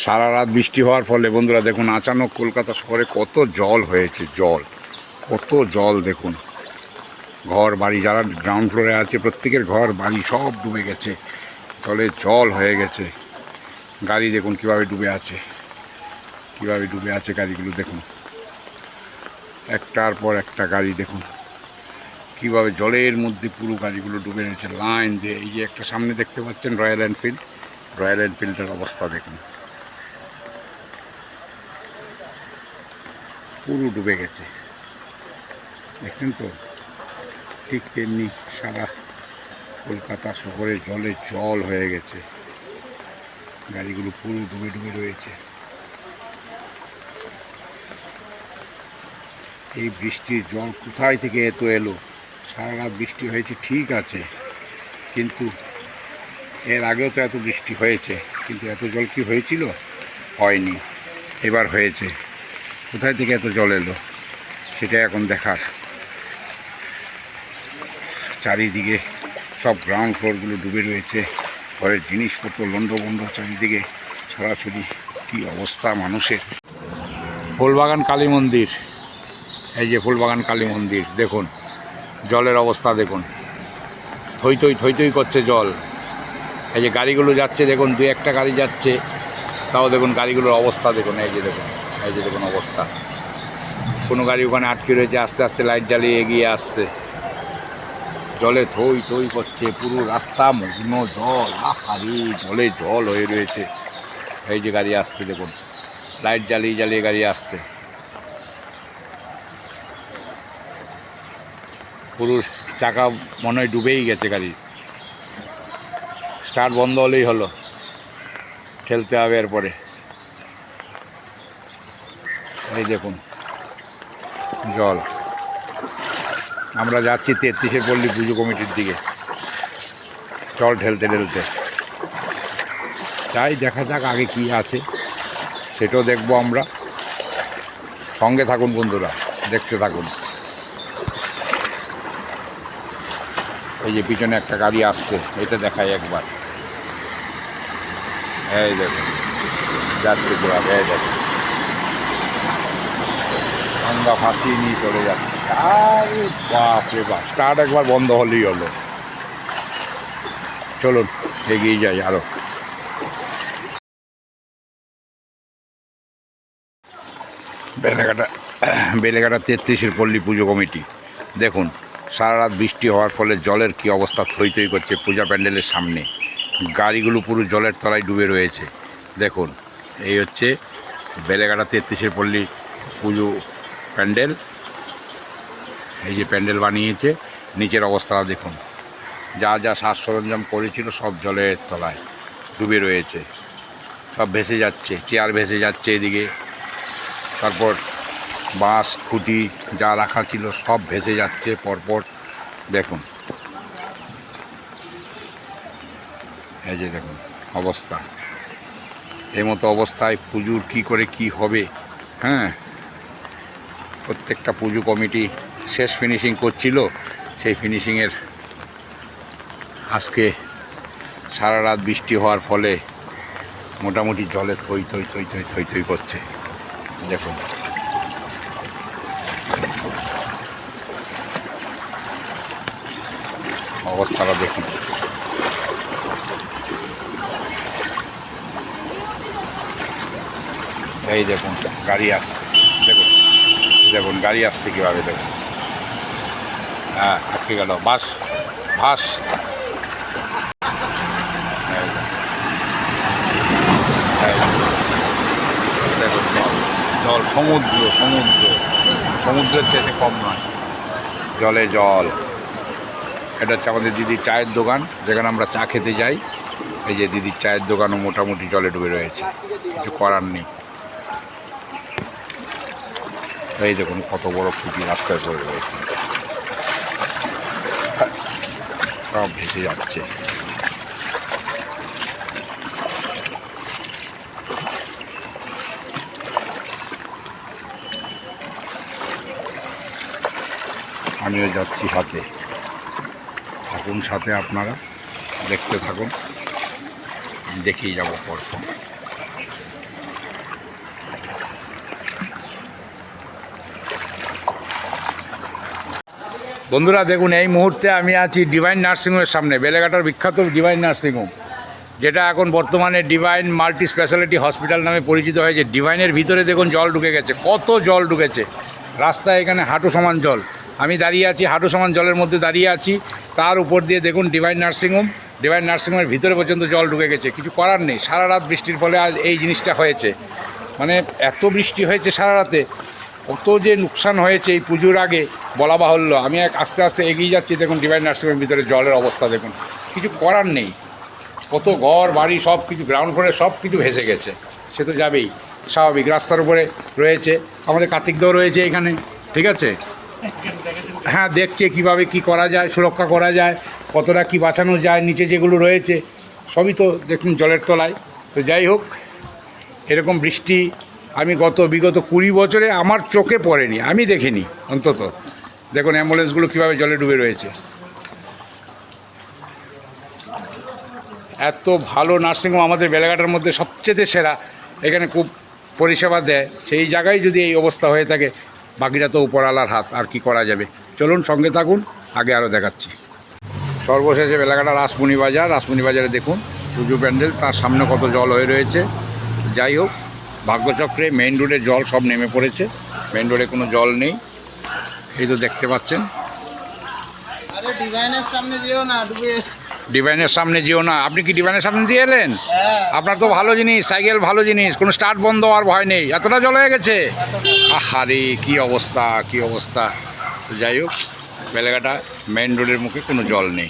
সারা রাত বৃষ্টি হওয়ার ফলে বন্ধুরা দেখুন আচানক কলকাতা শহরে কত জল হয়েছে। কত জল দেখুন। ঘর বাড়ি যারা গ্রাউন্ড ফ্লোরে আছে প্রত্যেকের ঘর বাড়ি সব ডুবে গেছে, জলে জল হয়ে গেছে। গাড়ি দেখুন কিভাবে ডুবে আছে, গাড়িগুলো দেখুন, একটার পর একটা গাড়ি দেখুন কিভাবে জলের মধ্যে পুরো গাড়িগুলো ডুবে রয়েছে লাইন দিয়ে। এই যে একটা সামনে দেখতে পাচ্ছেন রয়্যাল এনফিল্ডের অবস্থা দেখুন, পুরো ডুবে গেছে। দেখছেন তো? ঠিক তেমনি সারা কলকাতা শহরে জল হয়ে গেছে, গাড়িগুলো পুরো ডুবে রয়েছে। এই বৃষ্টির জল কোথায় থেকে এত এলো? সারা রাত বৃষ্টি হয়েছে ঠিক আছে, কিন্তু এর আগেও তো এত বৃষ্টি হয়েছে, কিন্তু এত জল কি হয়েছিল? হয়নি, এবার হয়েছে। কোথায় থেকে এত জল এলো সেটা এখন দেখার। চারিদিকে সব গ্রাউন্ড ফ্লোরগুলো ডুবে রয়েছে, ঘরের জিনিসপত্র লণ্ডভণ্ড, চারিদিকে ছড়াছড়ি, কী অবস্থা মানুষের। ফুলবাগান কালী মন্দির, এই যে ফুলবাগান কালী মন্দির দেখুন, জলের অবস্থা দেখুন, থই থই করছে জল। এই যে গাড়িগুলো যাচ্ছে দেখুন, দু একটা গাড়ি যাচ্ছে, তাও দেখুন গাড়িগুলোর অবস্থা দেখুন। এই যে দেখুন অবস্থা। কোনো গাড়ি ওখানে আটকে রয়েছে, আস্তে আস্তে লাইট জ্বালিয়ে এগিয়ে আসছে, জলে থই করছে, পুরো রাস্তা মগ্ন জল। জলে জল হয়ে রয়েছে। এই যে গাড়ি আসছে দেখুন, লাইট জ্বালিয়ে গাড়ি আসছে, পুরো চাকা মনে হয় ডুবেই গেছে গাড়ি। স্টার্ট বন্ধ হলেই হলো, ঠেলতে হবে এরপরে। এই দেখুন জল। আমরা যাচ্ছি 33-এর পল্লী পুজো কমিটির দিকে, জল ঠেলতে তাই দেখা যাক আগে কি আছে, সেটাও দেখবো আমরা। সঙ্গে থাকুন বন্ধুরা, দেখতে থাকুন। এই যে পিছনে একটা গাড়ি আসছে, এটা দেখাই একবার। এই দেখুন যাচ্ছে পুরো, এই দেখুন গঙ্গা ফাঁসিয়ে নিয়ে চলে যাচ্ছে। আরে বাপরে বাপ, স্টার্ট একবার বন্ধ হলেই হলো। চলুন এগিয়ে যাই আরও। বেলেঘাটা 33-এর পল্লী পুজো কমিটি দেখুন, সারা রাত বৃষ্টি হওয়ার ফলে জলের কি অবস্থা, থই করছে পূজা প্যান্ডেলের সামনে। গাড়িগুলো পুরো জলের তলায় ডুবে রয়েছে দেখুন। এই হচ্ছে বেলেঘাটা 33-এর পল্লী পুজো প্যান্ডেল। এই যে প্যান্ডেল বানিয়েছে, নিচের অবস্থাটা দেখুন, যা সাজ সরঞ্জাম করেছিল সব জলের তলায় ডুবে রয়েছে, সব ভেসে যাচ্ছে, চেয়ার ভেসে যাচ্ছে এদিকে, তারপর বাঁশ খুঁটি যা রাখা ছিল সব ভেসে যাচ্ছে পরপর দেখুন। এই যে দেখুন অবস্থা। এই মতো অবস্থায় পুজোর কি করে কি হবে? হ্যাঁ, প্রত্যেকটা পুজো কমিটি শেষ ফিনিশিং করছিল, সেই ফিনিশিংয়ের আজকে সারা রাত বৃষ্টি হওয়ার ফলে মোটামুটি জলে থই করছে দেখুন। অবস্থাটা দেখুন। এই দেখুন গাড়ি আসছে, দেখুন গাড়ি আসছে কীভাবে দেখুন। হ্যাঁ, আটকে গেল বাস ভাস। দেখুন জল, সমুদ্রের চেয়ে কম নয়, জলে জল। এটা হচ্ছে আমাদের দিদির চায়ের দোকান, যেখানে আমরা চা খেতে যাই। এই যে দিদির চায়ের দোকানও মোটামুটি জলে ডুবে রয়েছে, কিছু করার নেই। এই দেখুন কত বড় খুঁটি রাস্তায় পড়ে রয়েছে, সব ভেসে যাচ্ছে। আমিও যাচ্ছি সাথে, থাকুন সাথে আপনারা, দেখতে থাকুন, দেখিয়ে যাব পরপর। বন্ধুরা দেখুন, এই মুহূর্তে আমি আছি ডিভাইন নার্সিংহোমের সামনে, বেলেঘাটার বিখ্যাত ডিভাইন নার্সিংহোম, যেটা এখন বর্তমানে ডিভাইন মাল্টি স্পেশালিটি হসপিটাল নামে পরিচিত হয়েছে। ডিভাইনের ভিতরে দেখুন জল ঢুকে গেছে, কত জল ঢুকেছে রাস্তায়, এখানে হাঁটু সমান জল। আমি দাঁড়িয়ে আছি, হাঁটু সমান জলের মধ্যে দাঁড়িয়ে আছি, তার উপর দিয়ে দেখুন ডিভাইন নার্সিংহোম। ডিভাইন নার্সিংহোমের ভিতরে পর্যন্ত জল ঢুকে গেছে, কিছু করার নেই। সারা রাত বৃষ্টির ফলে আজ এই জিনিসটা হয়েছে। মানে এত বৃষ্টি হয়েছে সারা রাতে, কত যে লোকসান হয়েছে এই পুজোর আগে বলা বাহুল্য। আমি আস্তে আস্তে এগিয়ে যাচ্ছি, দেখুন ডিভাইন নার্সিংহোমের ভিতরে জলের অবস্থা দেখুন, কিছু করার নেই। কত ঘর বাড়ি সব কিছু, গ্রাউন্ড ফ্লোরে সব কিছু ভেসে গেছে, সে তো যাবেই, স্বাভাবিক। রাস্তার উপরে রয়েছে আমাদের কার্তিকদাও রয়েছে এখানে, ঠিক আছে। হ্যাঁ, দেখছে কিভাবে কি করা যায়, সুরক্ষা করা যায়, কতটা কি বাঁচানো যায়। নিচে যেগুলো রয়েছে সবই তো দেখুন জলের তলায়। তো যাই হোক, এরকম বৃষ্টি আমি বিগত 20 বছরে আমার চোখে পড়েনি, আমি দেখিনি অন্তত। দেখুন অ্যাম্বুলেন্সগুলো কীভাবে জলে ডুবে রয়েছে। এত ভালো নার্সিংহোম আমাদের বেলেঘাটার মধ্যে সবচেয়ে সেরা, এখানে খুব পরিষেবা দেয়। সেই জায়গায় যদি এই অবস্থা হয়ে থাকে, বাকিটা তো উপরওয়ালার হাত, আর কি করা যাবে। চলুন সঙ্গে থাকুন, আগে আরও দেখাচ্ছি। সর্বশেষে বেলেঘাটা রাসমণি বাজার, রাসমণি বাজারে দেখুন পুজো প্যান্ডেল, তার সামনে কত জল হয়ে রয়েছে। যাই হোক, ভাগ্যচক্রে মেইন রোডে জল সব নেমে পড়েছে, মেইন রোডে কোনো জল নেই, এই তো দেখতে পাচ্ছেন। ডিভাইনের সামনে যেও না, ডুবে। ডিভাইনের সামনে যেও না, আপনি কি ডিভাইনের সামনে দিয়ে এলেন? আপনার তো ভালো জিনিস, সাইকেল ভালো জিনিস, কোনো স্টার্ট বন্ধ হওয়ার ভয় নেই। এতটা জল হয়ে গেছে, আহারে কী অবস্থা, কী অবস্থা। তো যাই হোক, বেলেঘাটা মেইন রোডের মুখে কোনো জল নেই।